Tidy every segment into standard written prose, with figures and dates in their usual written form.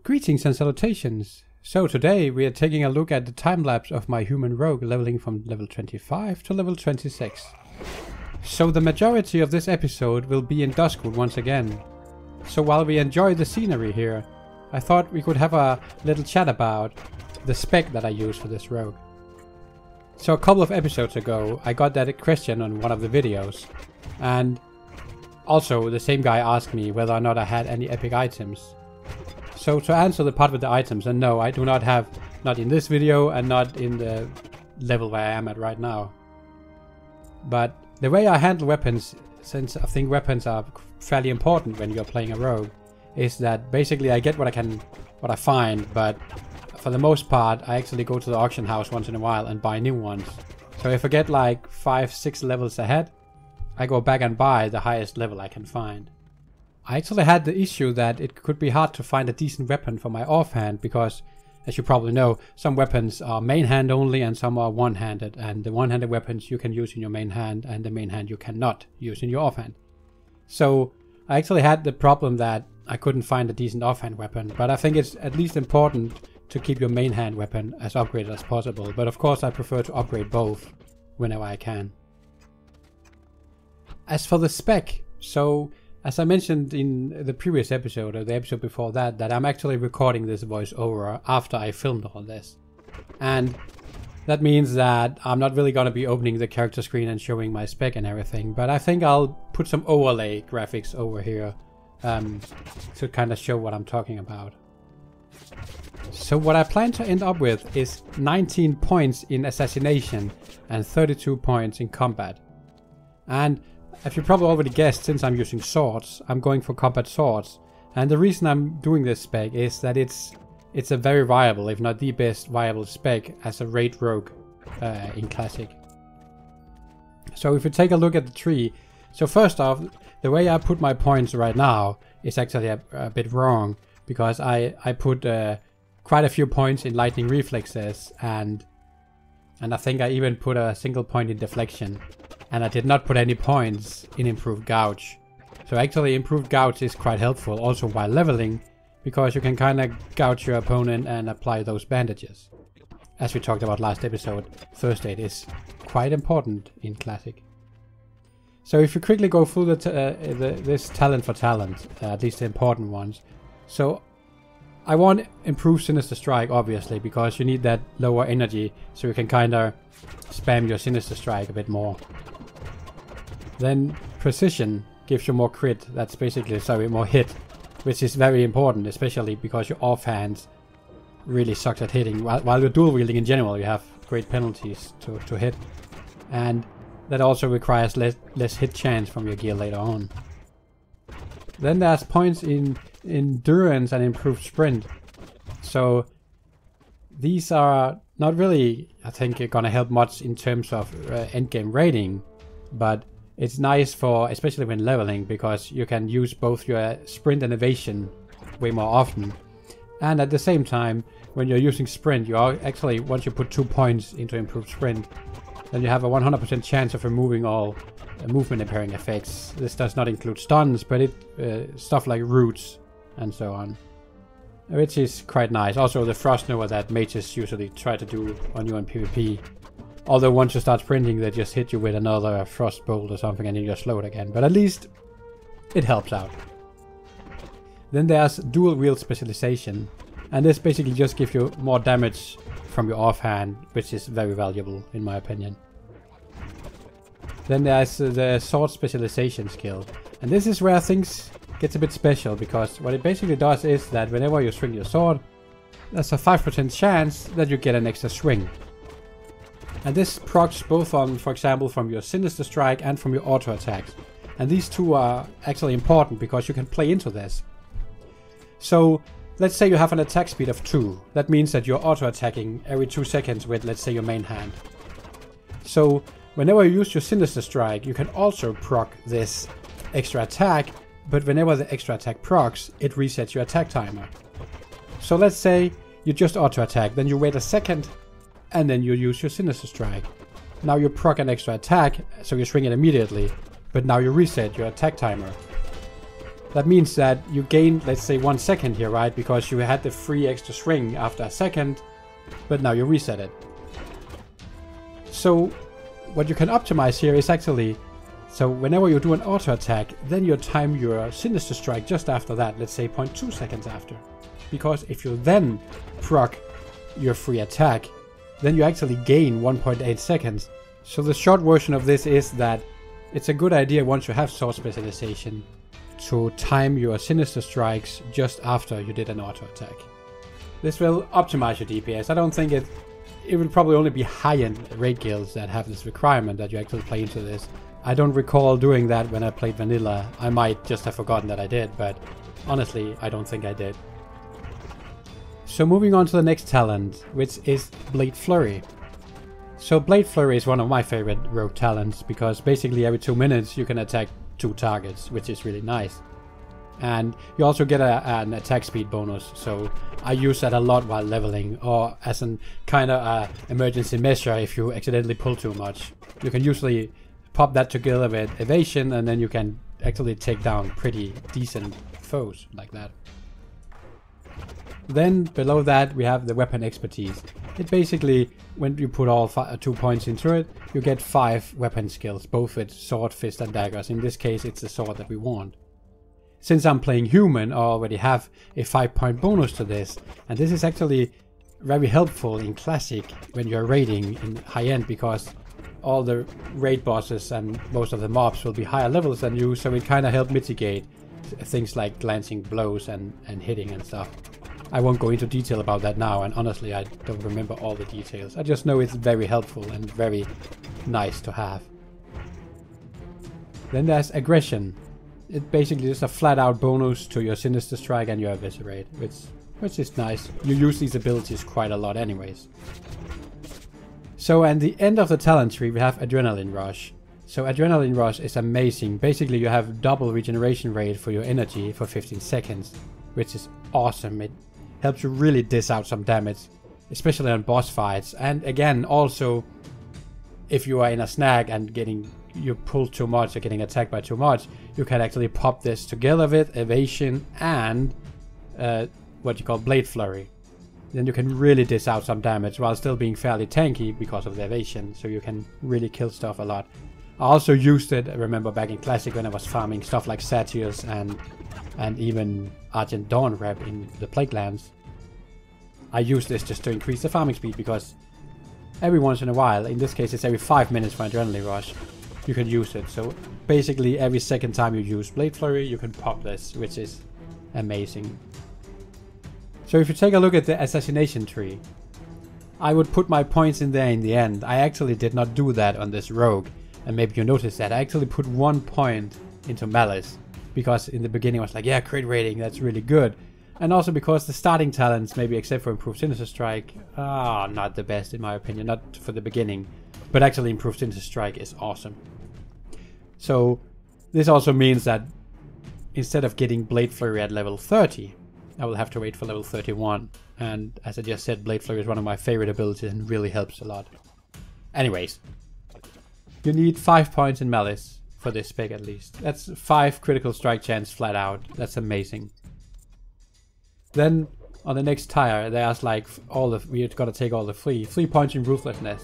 Greetings and salutations. So today we are taking a look at the time lapse of my human rogue leveling from level 25 to level 26. So the majority of this episode will be in Duskwood once again. So while we enjoy the scenery here, I thought we could have a little chat about the spec that I use for this rogue. So a couple of episodes ago I got that question on one of the videos, and also the same guy asked me whether or not I had any epic items. So to answer the part with the items, and no, I do not have, not in this video and not in the level where I am at right now. But the way I handle weapons, since I think weapons are fairly important when you're playing a rogue, is that basically I get what I find, but for the most part I actually go to the auction house once in a while and buy new ones. So if I get like 5-6 levels ahead, I go back and buy the highest level I can find. I actually had the issue that it could be hard to find a decent weapon for my offhand because, as you probably know, some weapons are main hand only and some are one-handed, and the one-handed weapons you can use in your main hand and the main hand you cannot use in your offhand. So I actually had the problem that I couldn't find a decent offhand weapon, but I think it's at least important to keep your main hand weapon as upgraded as possible, but of course I prefer to upgrade both whenever I can. As for the spec, so as I mentioned in the previous episode, or the episode before that, that I'm actually recording this voiceover after I filmed all this. And that means that I'm not really going to be opening the character screen and showing my spec and everything, but I think I'll put some overlay graphics over here to kind of show what I'm talking about. So what I plan to end up with is 19 points in Assassination and 32 points in combat. And if you probably already guessed, since I'm using swords, I'm going for combat swords. And the reason I'm doing this spec is that it's a very viable, if not the best viable spec as a raid rogue in Classic. So if you take a look at the tree, so first off, the way I put my points right now is actually a bit wrong, because I put quite a few points in lightning reflexes, and I think I even put a single point in deflection. And I did not put any points in improved gouge. So actually improved gouge is quite helpful also while leveling, because you can kind of gouge your opponent and apply those bandages. As we talked about last episode, first aid is quite important in Classic. So if you quickly go through this talent for talent, at least the important ones. So I want improved Sinister Strike, obviously, because you need that lower energy so you can kind of spam your Sinister Strike a bit more. Then Precision gives you more crit, that's basically, sorry, more hit, which is very important, especially because your offhand really sucks at hitting. While you're dual wielding in general, you have great penalties to hit. And that also requires less hit chance from your gear later on. Then there's points in endurance and improved sprint. So these are not really, I think, gonna help much in terms of endgame rating, but it's nice for, especially when leveling, because you can use both your sprint and evasion way more often. And at the same time, when you're using sprint, you are actually, once you put 2 points into improved sprint, then you have a 100% chance of removing all movement impairing effects. This does not include stuns, but stuff like roots and so on, which is quite nice. Also the Frost Nova that mages usually try to do on you in PvP. Although once you start sprinting, they just hit you with another Frost Bolt or something and then you're slowed again. But at least it helps out. Then there's Dual Wield Specialization. And this basically just gives you more damage from your offhand, which is very valuable in my opinion. Then there's the Sword Specialization skill. And this is where things gets a bit special, because what it basically does is that whenever you swing your sword, there's a 5% chance that you get an extra swing. And this procs both on, for example, from your Sinister Strike and from your auto attacks. And these two are actually important because you can play into this. So let's say you have an attack speed of 2. That means that you're auto attacking every 2 seconds with, let's say, your main hand. So whenever you use your Sinister Strike, you can also proc this extra attack, but whenever the extra attack procs, it resets your attack timer. So let's say you just auto attack, then you wait a second, and then you use your Sinister Strike. Now you proc an extra attack, so you swing it immediately, but now you reset your attack timer. That means that you gain, let's say, 1 second here, right? Because you had the free extra swing after a second, but now you reset it. So what you can optimize here is actually, so whenever you do an auto attack, then you time your Sinister Strike just after that, let's say 0.2 seconds after. Because if you then proc your free attack, then you actually gain 1.8 seconds. So the short version of this is that it's a good idea once you have sword specialization to time your Sinister Strikes just after you did an auto attack. This will optimize your DPS. I don't think it will probably only be high-end raid guilds that have this requirement that you actually play into this. I don't recall doing that when I played vanilla. I might just have forgotten that I did, but honestly, I don't think I did. So moving on to the next talent, which is Blade Flurry. So Blade Flurry is one of my favorite rogue talents, because basically every 2 minutes you can attack 2 targets, which is really nice. And you also get an attack speed bonus, so I use that a lot while leveling, or as an kind of emergency measure if you accidentally pull too much. You can usually pop that together with evasion, and then you can actually take down pretty decent foes like that. Then below that we have the weapon expertise. It basically, when you put all 2 points into it, you get 5 weapon skills, both with sword, fist and daggers. In this case it's the sword that we want. Since I'm playing human, I already have a 5-point bonus to this, and this is actually very helpful in classic when you're raiding in high end, because all the raid bosses and most of the mobs will be higher levels than you, so it kind of helps mitigate things like glancing blows and hitting and stuff. I won't go into detail about that now, and honestly I don't remember all the details. I just know it's very helpful and very nice to have. Then there's aggression. It basically is a flat out bonus to your Sinister Strike and your Eviscerate, which is nice. You use these abilities quite a lot anyways. So at the end of the talent tree we have Adrenaline Rush. So Adrenaline Rush is amazing. Basically you have double regeneration rate for your energy for 15 seconds, which is awesome. It helps you really dish out some damage, especially on boss fights. And again, also if you are in a snag and you pull too much or getting attacked by too much, you can actually pop this together with evasion and what you call Blade Flurry. Then you can really dish out some damage while still being fairly tanky because of the evasion, so you can really kill stuff a lot. I also used it, I remember back in Classic when I was farming stuff like Satyrs and even Argent Dawn Rep in the Plaguelands. I used this just to increase the farming speed, because every once in a while, in this case it's every 5 minutes for Adrenaline Rush, you can use it. So basically every second time you use Blade Flurry you can pop this, which is amazing. So if you take a look at the Assassination Tree, I would put my points in there in the end. I actually did not do that on this rogue, and maybe you noticed that I actually put 1 point into Malice, because in the beginning I was like, yeah, crit rating, that's really good. And also because the starting talents, maybe except for Improved Sinister Strike, are not the best in my opinion, not for the beginning. But actually Improved Sinister Strike is awesome. So this also means that instead of getting Blade Flurry at level 30, I will have to wait for level 31. And as I just said, Blade Flurry is one of my favorite abilities and really helps a lot. Anyways, you need 5 points in Malice for this spec at least. That's 5 critical strike chance flat out. That's amazing. Then on the next tier, there's like we've got to take all the 3 points in Ruthlessness.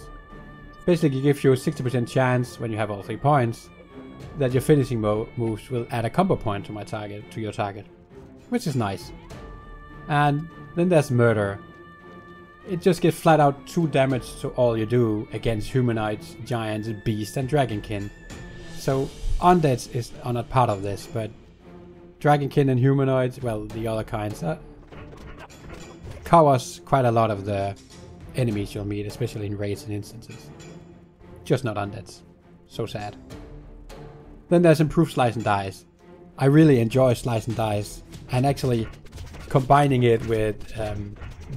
Basically gives you a 60% chance when you have all 3 points that your finishing moves will add a combo point to your target, which is nice. And then there's Murder. It just gives flat out 2 damage to all you do against humanoids, giants, beasts and dragonkin. So undeads is not part of this, but dragonkin and humanoids, well, the other kinds, covers quite a lot of the enemies you'll meet, especially in raids and instances. Just not undeads. So sad. Then there's Improved Slice and Dice. I really enjoy Slice and Dice, and actually combining it with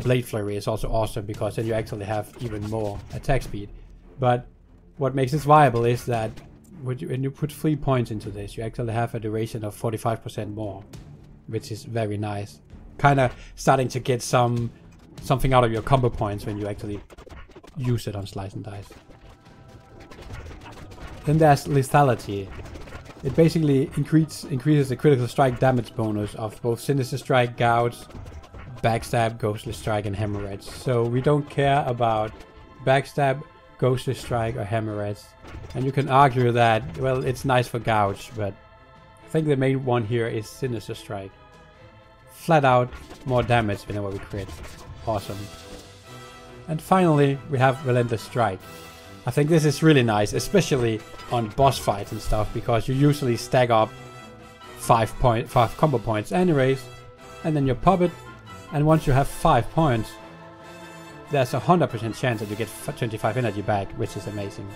Blade Flurry is also awesome, because then you actually have even more attack speed. But what makes this viable is that when you put 3 points into this, you actually have a duration of 45% more, which is very nice. Kind of starting to get something out of your combo points when you actually use it on Slice and Dice. Then there's Lethality. It basically increases the critical strike damage bonus of both Sinister Strike, Gouge, Backstab, Ghostly Strike, and Hemorrhage. So we don't care about Backstab, Ghostly Strike, or Hemorrhage. And you can argue that, well, it's nice for Gouge, but I think the main one here is Sinister Strike. Flat out, more damage whenever we crit. Awesome. And finally, we have Relentless Strike. I think this is really nice, especially on boss fights and stuff, because you usually stack up 5 combo points anyways, and then you pop it, and once you have 5 points, there's a 100% chance that you get 25 energy back, which is amazing.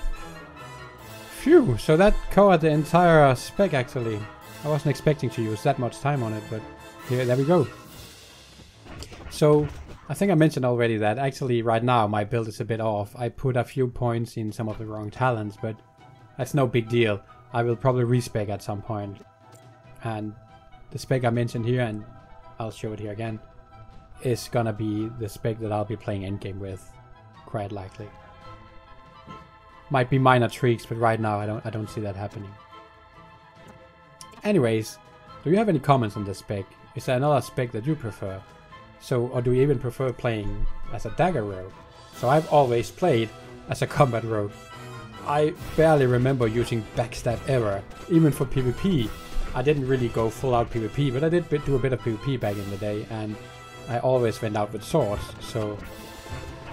Phew, so that covered the entire spec actually. I wasn't expecting to use that much time on it, but there we go. So, I think I mentioned already that actually right now my build is a bit off. I put a few points in some of the wrong talents, but that's no big deal. I will probably respec at some point. And the spec I mentioned here, and I'll show it here again, is gonna be the spec that I'll be playing endgame with, quite likely. Might be minor tweaks, but right now I don't see that happening. Anyways, do you have any comments on this spec? Is there another spec that you prefer? So, or do you even prefer playing as a dagger rogue? So I've always played as a combat rogue. I barely remember using backstab ever, even for PvP. I didn't really go full out PvP, but I did do a bit of PvP back in the day, and I always went out with swords, so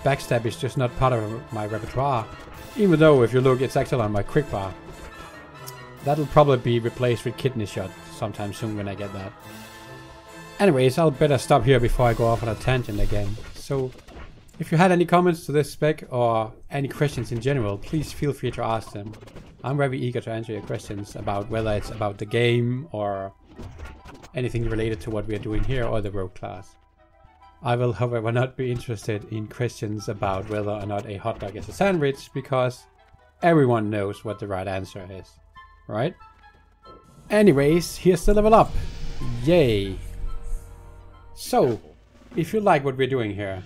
backstab is just not part of my repertoire. Even though, if you look, it's actually on my quick bar. That'll probably be replaced with kidney shot sometime soon when I get that. Anyways, I'll better stop here before I go off on a tangent again. So, if you had any comments to this spec or any questions in general, please feel free to ask them. I'm very eager to answer your questions about whether it's about the game or anything related to what we are doing here or the rogue class. I will, however, not be interested in questions about whether or not a hot dog is a sandwich, because everyone knows what the right answer is, right? Anyways, here's the level up. Yay! So, if you like what we're doing here,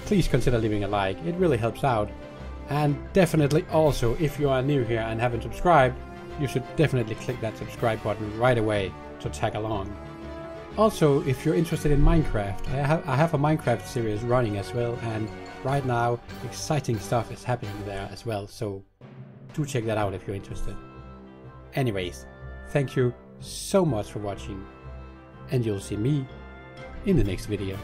please consider leaving a like, it really helps out. And definitely also, if you are new here and haven't subscribed, you should definitely click that subscribe button right away to tag along. Also, if you're interested in Minecraft, I have a Minecraft series running as well, and right now exciting stuff is happening there as well, so do check that out if you're interested. Anyways, thank you so much for watching, and you'll see me in the next video.